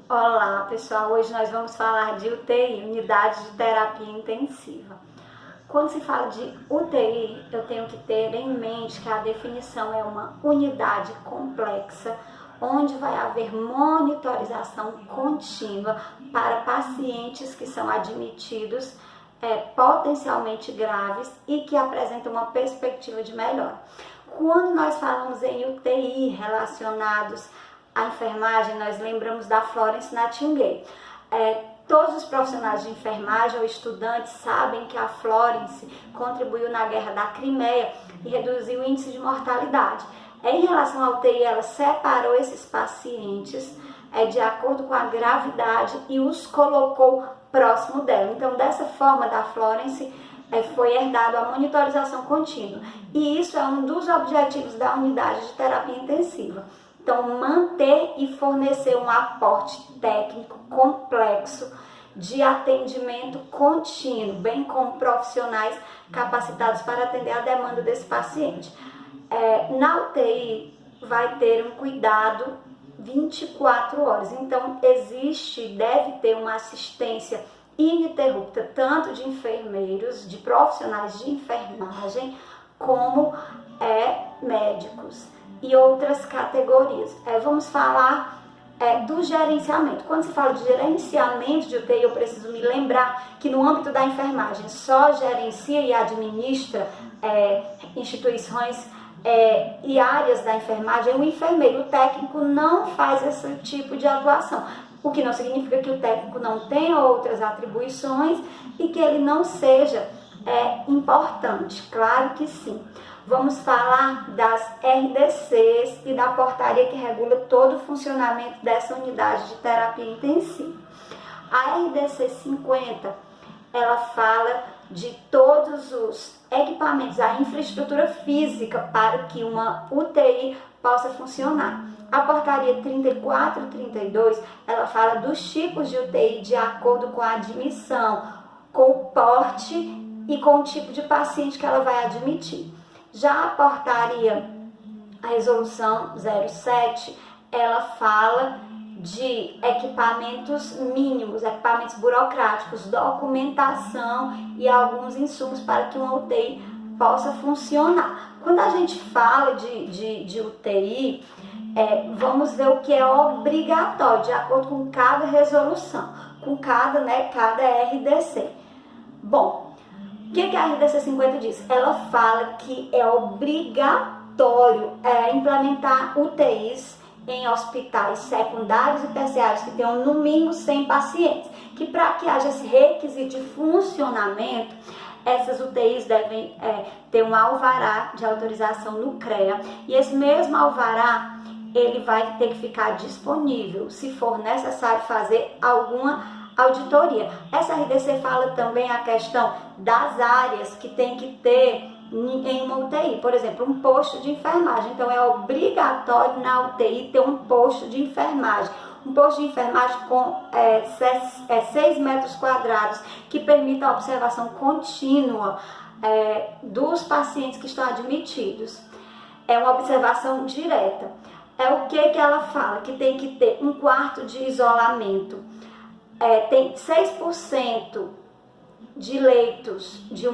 Olá pessoal, hoje nós vamos falar de UTI, Unidade de Terapia Intensiva. Quando se fala de UTI, eu tenho que ter em mente que a definição é uma unidade complexa, onde vai haver monitorização contínua para pacientes que são admitidos potencialmente graves e que apresentam uma perspectiva de melhora. Quando nós falamos em UTI relacionados à enfermagem, nós lembramos da Florence Nightingale. Todos os profissionais de enfermagem ou estudantes sabem que a Florence contribuiu na Guerra da Crimeia e reduziu o índice de mortalidade. Em relação à UTI, ela separou esses pacientes de acordo com a gravidade e os colocou próximo dela. Então, dessa forma, da Florence foi herdado a monitorização contínua. E isso é um dos objetivos da unidade de terapia intensiva. Então, manter e fornecer um aporte técnico complexo de atendimento contínuo, bem como profissionais capacitados para atender a demanda desse paciente. Na UTI, vai ter um cuidado 24 horas. Então, deve ter uma assistência ininterrupta, tanto de enfermeiros, de profissionais de enfermagem, como médicos e outras categorias. Vamos falar do gerenciamento. Quando se fala de gerenciamento de UTI, eu preciso me lembrar que no âmbito da enfermagem só gerencia e administra instituições e áreas da enfermagem o enfermeiro. O técnico não faz esse tipo de atuação, o que não significa que o técnico não tenha outras atribuições e que ele não seja importante. Claro que sim. Vamos falar das RDCs e da portaria que regula todo o funcionamento dessa unidade de terapia intensiva. A RDC 50, ela fala de todos os equipamentos, a infraestrutura física para que uma UTI possa funcionar. A portaria 3432, ela fala dos tipos de UTI de acordo com a admissão, com o porte e com o tipo de paciente que ela vai admitir. Já a portaria, a resolução 07, ela fala de equipamentos mínimos, equipamentos burocráticos, documentação e alguns insumos para que uma UTI possa funcionar. Quando a gente fala de UTI, vamos ver o que é obrigatório, de acordo com cada resolução, com cada RDC. Bom, o que a RDC 50 diz? Ela fala que é obrigatório implementar UTIs em hospitais secundários e terciários que tenham no mínimo 100 pacientes, que para que haja esse requisito de funcionamento, essas UTIs devem ter um alvará de autorização no CREA, e esse mesmo alvará, ele vai ter que ficar disponível, se for necessário fazer alguma auditoria. Essa RDC fala também a questão das áreas que tem que ter em uma UTI, por exemplo, um posto de enfermagem. Então, é obrigatório na UTI ter um posto de enfermagem. Um posto de enfermagem com 6 metros quadrados, que permita a observação contínua dos pacientes que estão admitidos. É uma observação direta. O que ela fala? Que tem que ter um quarto de isolamento. Tem 6% de leitos de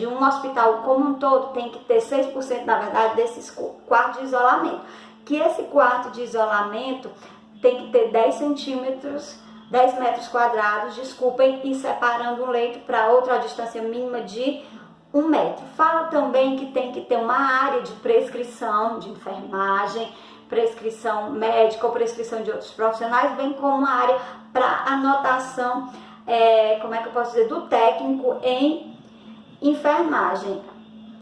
um hospital como um todo, tem que ter 6%, na verdade, desses quartos de isolamento. Que esse quarto de isolamento tem que ter 10 metros quadrados, e separando um leito para outro a distância mínima de 1 metro. Fala também que tem que ter uma área de prescrição de enfermagem, prescrição médica ou prescrição de outros profissionais, bem como uma área para anotação, do técnico em enfermagem.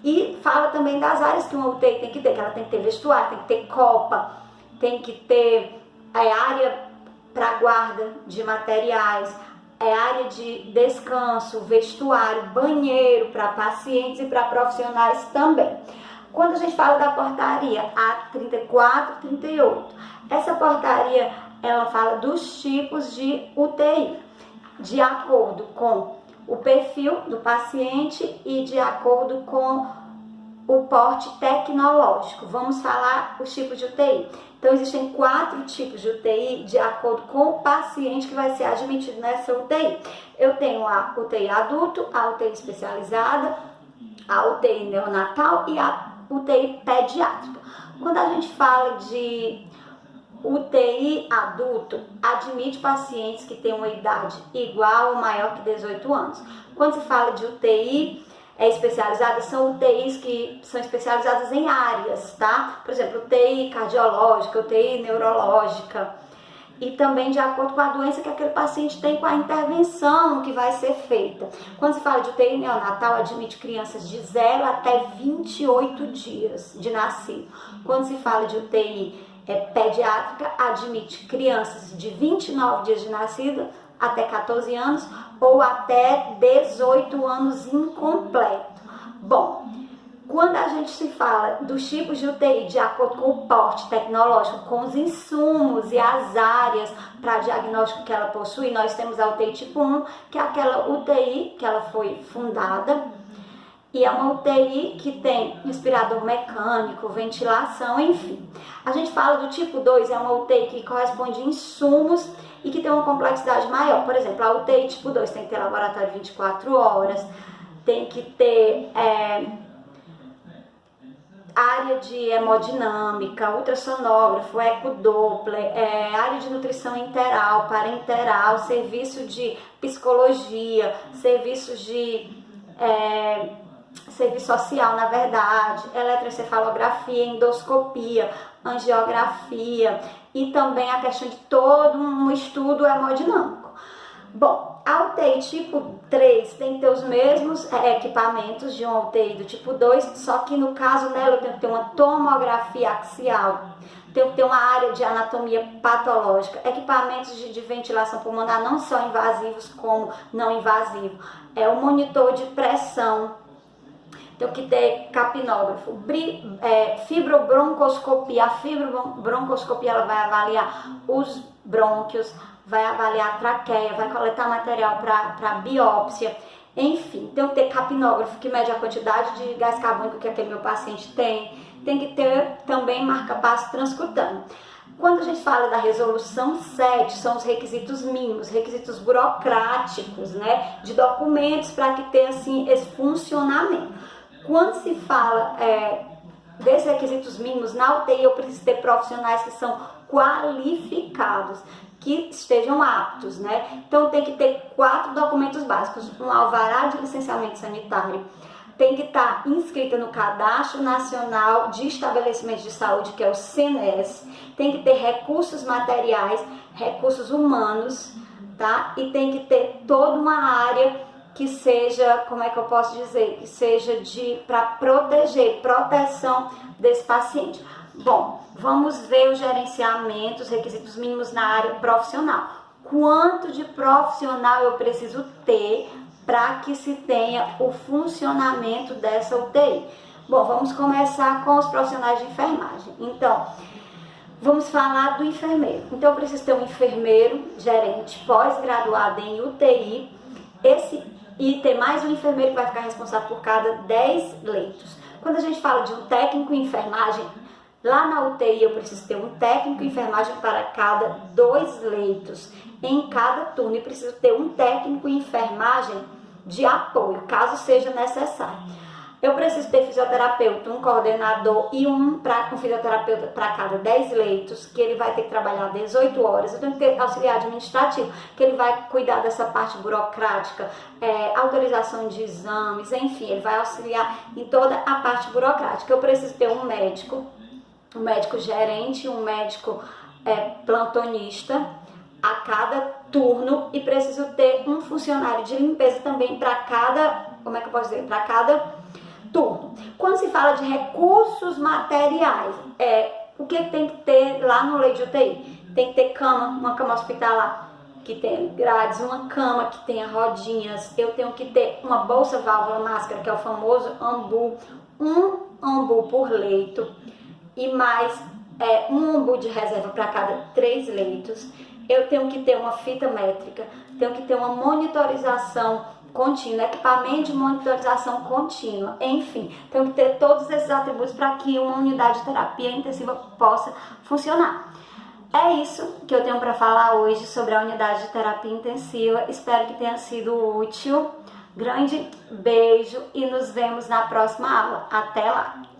E fala também das áreas que uma UTI tem que ter, que ela tem que ter vestuário, tem que ter copa, tem que ter área para guarda de materiais, área de descanso, vestuário, banheiro para pacientes e para profissionais também. Quando a gente fala da portaria A3438, essa portaria, ela fala dos tipos de UTI, de acordo com o perfil do paciente e de acordo com o porte tecnológico. Vamos falar os tipos de UTI. Então, existem 4 tipos de UTI de acordo com o paciente que vai ser admitido nessa UTI. Eu tenho a UTI adulto, a UTI especializada, a UTI neonatal e a UTI pediátrica. Quando a gente fala de UTI adulto, admite pacientes que têm uma idade igual ou maior que 18 anos. Quando se fala de UTI especializada, são UTIs que são especializadas em áreas, tá? Por exemplo, UTI cardiológica, UTI neurológica, e também de acordo com a doença que aquele paciente tem, com a intervenção que vai ser feita. Quando se fala de UTI neonatal, admite crianças de 0 até 28 dias de nascido. Quando se fala de UTI pediátrica, admite crianças de 29 dias de nascido até 14 anos ou até 18 anos incompleto. Bom, quando a gente se fala dos tipos de UTI de acordo com o porte tecnológico, com os insumos e as áreas para diagnóstico que ela possui, nós temos a UTI tipo 1, que é aquela UTI que ela foi fundada, e é uma UTI que tem respirador mecânico, ventilação, enfim. A gente fala do tipo 2, é uma UTI que corresponde a insumos e que tem uma complexidade maior. Por exemplo, a UTI tipo 2 tem que ter laboratório 24 horas, tem que ter área de hemodinâmica, ultrassonógrafo, ecodoppler, área de nutrição interal, parenteral, serviço de psicologia, serviços de serviço social, na verdade, eletroencefalografia, endoscopia, angiografia e também a questão de todo um estudo hemodinâmico. Bom, a UTI tipo 3 tem que ter os mesmos equipamentos de uma UTI do tipo 2, só que no caso dela eu tenho que ter uma tomografia axial, tenho que ter uma área de anatomia patológica, equipamentos de ventilação pulmonar, não só invasivos como não invasivos, o monitor de pressão, tenho que ter capnógrafo, fibrobroncoscopia. A fibrobroncoscopia ela vai avaliar os brônquios, vai avaliar a traqueia, vai coletar material para biópsia, enfim. Tenho que ter capnógrafo que mede a quantidade de gás carbônico que aquele meu paciente tem. Tem que ter também marca-passo transcutâneo. Quando a gente fala da resolução 7, são os requisitos mínimos, requisitos burocráticos, né, de documentos para que tenha assim esse funcionamento. Quando se fala desses requisitos mínimos, na UTI eu preciso ter profissionais que são qualificados, que estejam aptos, né? Então tem que ter 4 documentos básicos: um alvará de licenciamento sanitário, tem que estar inscrita no Cadastro Nacional de Estabelecimentos de Saúde, que é o CNES, tem que ter recursos materiais, recursos humanos, tá? E tem que ter toda uma área que seja, como é que eu posso dizer, que seja para proteção desse paciente. Bom, vamos ver o gerenciamento, os requisitos mínimos na área profissional. Quanto de profissional eu preciso ter para que se tenha o funcionamento dessa UTI? Bom, vamos começar com os profissionais de enfermagem. Então, vamos falar do enfermeiro. Então, eu preciso ter um enfermeiro gerente pós-graduado em UTI, e ter mais um enfermeiro que vai ficar responsável por cada 10 leitos. Quando a gente fala de um técnico em enfermagem, lá na UTI eu preciso ter um técnico em enfermagem para cada 2 leitos em cada turno, e preciso ter um técnico em enfermagem de apoio, caso seja necessário. Eu preciso ter fisioterapeuta, um coordenador e um fisioterapeuta para cada 10 leitos, que ele vai ter que trabalhar 18 horas. Eu tenho que ter auxiliar administrativo, que ele vai cuidar dessa parte burocrática, autorização de exames, enfim, ele vai auxiliar em toda a parte burocrática. Eu preciso ter um médico gerente, um médico plantonista a cada turno, e preciso ter um funcionário de limpeza também para cada, para cada turno. Quando se fala de recursos materiais, o que tem que ter lá no leito de UTI? Tem que ter cama, uma cama hospitalar que tenha grades, uma cama que tenha rodinhas, eu tenho que ter uma bolsa válvula máscara, que é o famoso ambu, um ambu por leito, e mais um ambu de reserva para cada 3 leitos. Eu tenho que ter uma fita métrica, tenho que ter uma monitorização contínuo, equipamento de monitorização contínua, enfim, tem que ter todos esses atributos para que uma unidade de terapia intensiva possa funcionar. É isso que eu tenho para falar hoje sobre a unidade de terapia intensiva. Espero que tenha sido útil. Grande beijo e nos vemos na próxima aula. Até lá!